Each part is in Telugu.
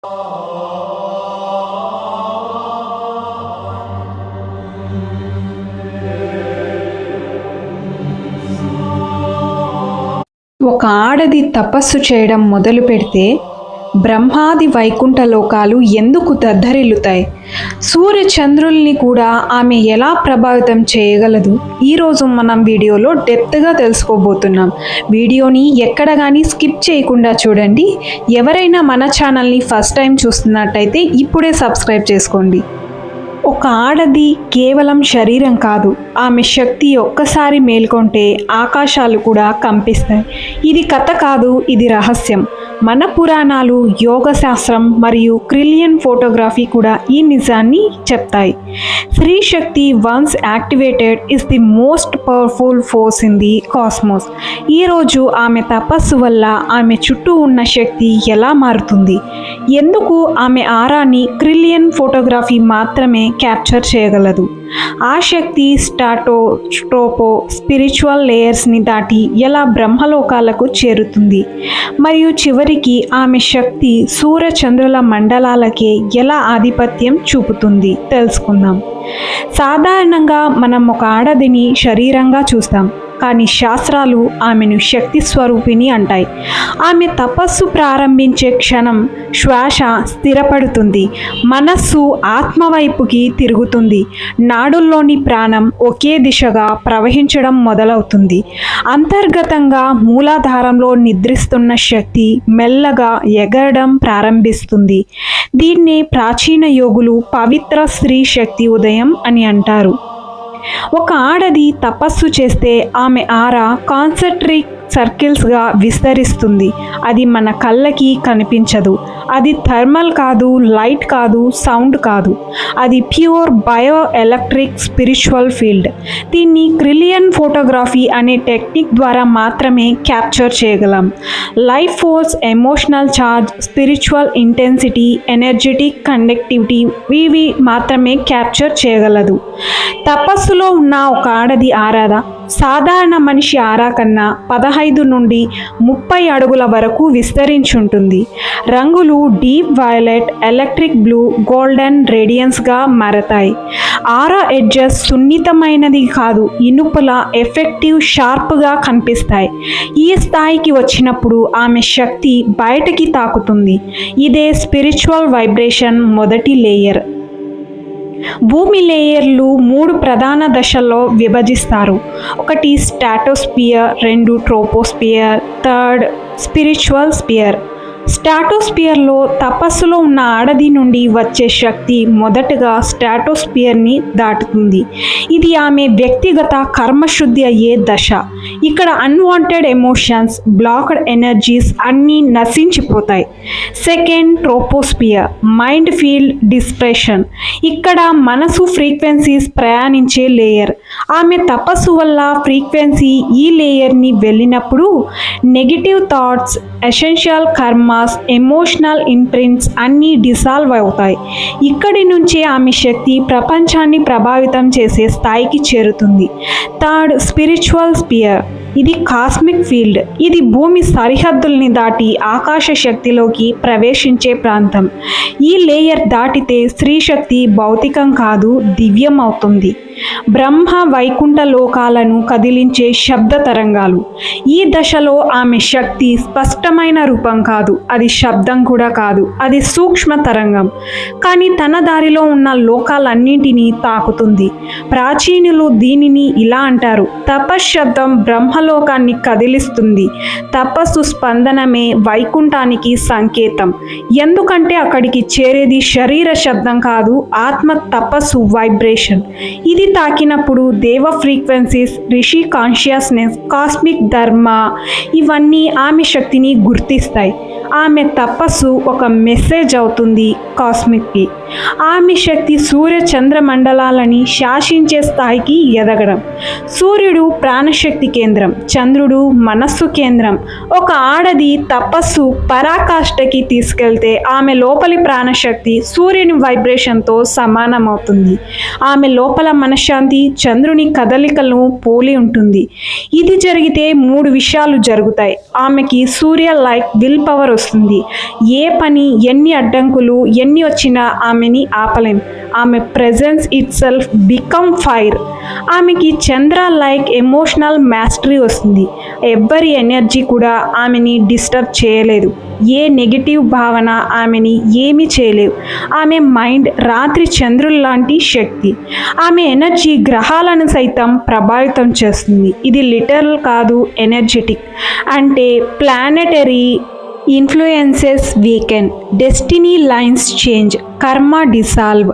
ఒక ఆడది తపస్సు చేయడం మొదలు పెడితే బ్రహ్మాది వైకుంఠ లోకాలు ఎందుకు దద్దరిల్లుతాయి? సూర్య చంద్రుల్ని కూడా ఆమె ఎలా ప్రభావితం చేయగలదు? ఈరోజు మనం వీడియోలో డెప్త్గా తెలుసుకోబోతున్నాం. వీడియోని ఎక్కడ కానీ స్కిప్ చేయకుండా చూడండి. ఎవరైనా మన ఛానల్ని ఫస్ట్ టైం చూస్తున్నట్టయితే ఇప్పుడే సబ్స్క్రైబ్ చేసుకోండి. ఒక ఆడది కేవలం శరీరం కాదు, ఆమె శక్తి ఒక్కసారి మేల్కొంటే ఆకాశాలు కూడా కంపిస్తాయి. ఇది కథ కాదు, ఇది రహస్యం. మన పురాణాలు, యోగ శాస్త్రం మరియు క్రిలియన్ ఫోటోగ్రఫీ కూడా ఈ నిజాన్ని చెప్తాయి. స్త్రీ శక్తి once activated is the most powerful force in the cosmos. ఈరోజు ఆమె తపస్సు వల్ల ఆమె చుట్టూ ఉన్న శక్తి ఎలా మారుతుంది? ఎందుకు ఆమె ఆరాని క్రిలియన్ ఫోటోగ్రఫీ మాత్రమే క్యాప్చర్ చేయగలదు? ఆ శక్తి స్ట్రోపో స్పిరిచువల్ లేయర్స్ని దాటి ఎలా బ్రహ్మలోకాలకు చేరుతుంది? మరియు చివరికి ఆమె శక్తి సూర్య చంద్రుల మండలాలకే ఎలా ఆధిపత్యం చూపుతుంది తెలుసుకుందాం. సాధారణంగా మనం ఒక ఆడదిని శరీరంగా చూస్తాం, కానీ శాస్త్రాలు ఆమెను శక్తి స్వరూపిణి అంటాయి. ఆమె తపస్సు ప్రారంభించే క్షణం శ్వాస స్థిరపడుతుంది, మనస్సు ఆత్మవైపుకి తిరుగుతుంది, నాడుల్లోని ప్రాణం ఒకే దిశగా ప్రవహించడం మొదలవుతుంది. అంతర్గతంగా మూలాధారంలో నిద్రిస్తున్న శక్తి మెల్లగా ఎగరడం ప్రారంభిస్తుంది. దీన్నే ప్రాచీన యోగులు పవిత్ర స్త్రీ శక్తి ఉదయం అని అంటారు. ఒక ఆడది తపస్సు చేస్తే ఆమె ఆరా కాన్సెంట్రిక్ సర్కిల్స్గా విస్తరిస్తుంది. అది మన కళ్ళకి కనిపించదు. అది థర్మల్ కాదు, లైట్ కాదు, సౌండ్ కాదు. అది pure bio electric spiritual field. దీన్ని క్రిలియన్ ఫోటోగ్రఫీ అనే టెక్నిక్ ద్వారా మాత్రమే క్యాప్చర్ చేయగలం. Life force, emotional charge, spiritual intensity, energetic conductivity ఇవి మాత్రమే క్యాప్చర్ చేయగలదు. తపస్సులో ఉన్న ఒక ఆడది ఆరాధ సాధారణ మనిషి ఆరా కన్నా 15 నుండి 30 అడుగుల వరకు విస్తరించుంటుంది. రంగులు deep violet, electric blue, golden రేడియన్స్గా మారతాయి. ఆరా ఎడ్జెస్ సున్నితమైనది కాదు, ఇనుపల ఎఫెక్టివ్ షార్ప్గా కనిపిస్తాయి. ఈ స్థాయికి వచ్చినప్పుడు ఆమె శక్తి బయటకి తాకుతుంది. ఇదే స్పిరిచువల్ వైబ్రేషన్ మొదటి లేయర్. భూమి లేయర్లు 3 ప్రధాన దశల్లో విభజిస్తారు. 1 స్ట్రాటోస్పియర్, 2 ట్రోపోస్పియర్, 3 స్పిరిచువల్ స్పియర్. స్ట్రాటోస్పియర్లో తపస్సులో ఉన్న ఆడది నుండి వచ్చే శక్తి మొదటగా స్ట్రాటోస్పియర్ని దాటుతుంది. ఇది ఆమె వ్యక్తిగత కర్మశుద్ధి అయ్యే దశ. ఇక్కడ అన్వాంటెడ్ ఎమోషన్స్, బ్లాక్డ్ ఎనర్జీస్ అన్నీ నశించిపోతాయి. 2 ట్రోపోస్పియర్, మైండ్ ఫీల్డ్ డిస్ప్రెషన్. ఇక్కడ మనసు ఫ్రీక్వెన్సీస్ ప్రయాణించే లేయర్. ఆమె తపస్సు వల్ల ఫ్రీక్వెన్సీ ఈ లేయర్ని వెళ్ళినప్పుడు negative thoughts, essential karmas, emotional imprints అన్నీ డిసాల్వ్ అవుతాయి. ఇక్కడి నుంచే ఆమె శక్తి ప్రపంచాన్ని ప్రభావితం చేసే స్థాయికి చేరుతుంది. 3 స్పిరిచువల్ స్పియర్. ఇది కాస్మిక్ ఫీల్డ్. ఇది భూమి సరిహద్దుల్ని దాటి ఆకాశ శక్తిలోకి ప్రవేశించే ప్రాంతం. ఈ లేయర్ దాటితే స్త్రీ శక్తి భౌతికం కాదు, దివ్యం అవుతుంది. బ్రహ్మ వైకుంఠ లోకాలను కదిలించే శబ్ద తరంగాలు. ఈ దశలో ఆమె శక్తి స్పష్టమైన రూపం కాదు, అది శబ్దం కూడా కాదు, అది సూక్ష్మ తరంగం. కానీ తన దారిలో ఉన్న లోకాలన్నింటినీ తాకుతుంది. ప్రాచీనులు దీనిని ఇలా అంటారు: తపశ్శబ్దం బ్రహ్మలోకాన్ని కదిలిస్తుంది. తపస్సు స్పందనమే వైకుంఠానికి సంకేతం. ఎందుకంటే అక్కడికి చేరేది శరీర శబ్దం కాదు, ఆత్మ తపస్సు వైబ్రేషన్. ఇది తాకినప్పుడు దేవ ఫ్రీక్వెన్సీస్, రిషి కాన్షియస్నెస్, కాస్మిక్ ధర్మ ఇవన్నీ ఆమె శక్తిని గుర్తిస్తాయి. ఆమె తపస్సు ఒక మెసేజ్ అవుతుంది కాస్మిక్కి. ఆమె శక్తి సూర్య చంద్ర మండలాలని శాసించే స్థాయికి ఎదగడం. సూర్యుడు ప్రాణశక్తి కేంద్రం, చంద్రుడు మనస్సు కేంద్రం. ఒక ఆడది తపస్సు పరాకాష్ఠకి తీసుకెళ్తే ఆమె లోపలి ప్రాణశక్తి సూర్యుని వైబ్రేషన్తో సమానమవుతుంది. ఆమె లోపల మనశ్శాంతి చంద్రుని కదలికలను పోలి ఉంటుంది. ఇది జరిగితే 3 విషయాలు జరుగుతాయి. ఆమెకి సూర్య లైక్ విల్ పవర్ వస్తుంది. ఏ పని ఎన్ని అడ్డంకులు ఎన్ని వచ్చినా ఆమెని ఆపలేం. ఆమె presence it self become fire. ఆమెకి చంద్ర లైక్ ఎమోషనల్ మాస్టరీ వస్తుంది. ఎవ్వరి ఎనర్జీ కూడా ఆమెని డిస్టర్బ్ చేయలేదు. ఏ నెగిటివ్ భావన ఆమెని ఏమీ చేయలేవు. ఆమె మైండ్ రాత్రి చంద్రుల లాంటి శక్తి. ఆమె ఎనర్జీ గ్రహాలను సైతం ప్రభావితం చేస్తుంది. ఇది లిటరల్ కాదు, ఎనర్జెటిక్. అంటే planetary influences weaken, destiny lines change, karma dissolve,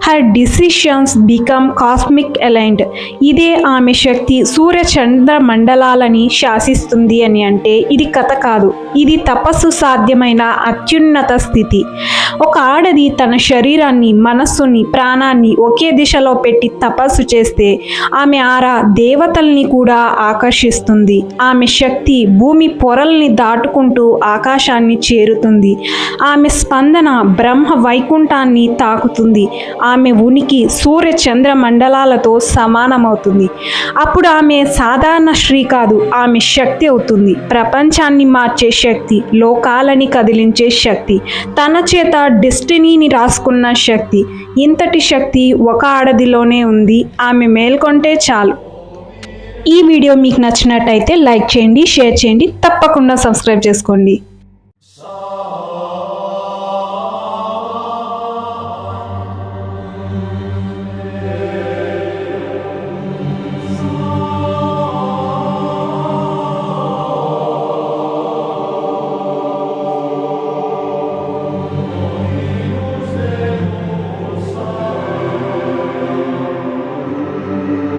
her decisions become cosmic aligned. ఇదే ఆమె శక్తి సూర్య చంద్ర మండలాలని శాసిస్తుంది అని అంటే ఇది కథ కాదు, ఇది తపస్సు సాధ్యమైన అత్యున్నత స్థితి. ఒక ఆడది తన శరీరాన్ని మనస్సుని ప్రాణాన్ని ఒకే దిశలో పెట్టి తపస్సు చేస్తే ఆమె ఆరా దేవతల్ని కూడా ఆకర్షిస్తుంది. ఆమె శక్తి భూమి పొరల్ని దాటుకుంటూ ఆకాశాన్ని చేరుతుంది. ఆమె స్పందన బ్రహ్మ వైకుంఠాన్ని తాకుతుంది. ఆమె ఉనికి సూర్య చంద్ర మండలాలతో సమానమవుతుంది. అప్పుడు ఆమె సాధారణ స్త్రీ కాదు, ఆమె శక్తి అవుతుంది. ప్రపంచాన్ని మార్చే శక్తి, లోకాలని కదిలించే శక్తి, తన చేత డెస్టినీని రాసుకున్న శక్తి. ఇంతటి శక్తి ఒక ఆడదిలోనే ఉంది. ఆమె మేల్కొంటే చాలు. ఈ వీడియో మీకు నచ్చినట్టయితే లైక్ చేయండి, షేర్ చేయండి, తప్పకుండా సబ్స్క్రైబ్ చేసుకోండి.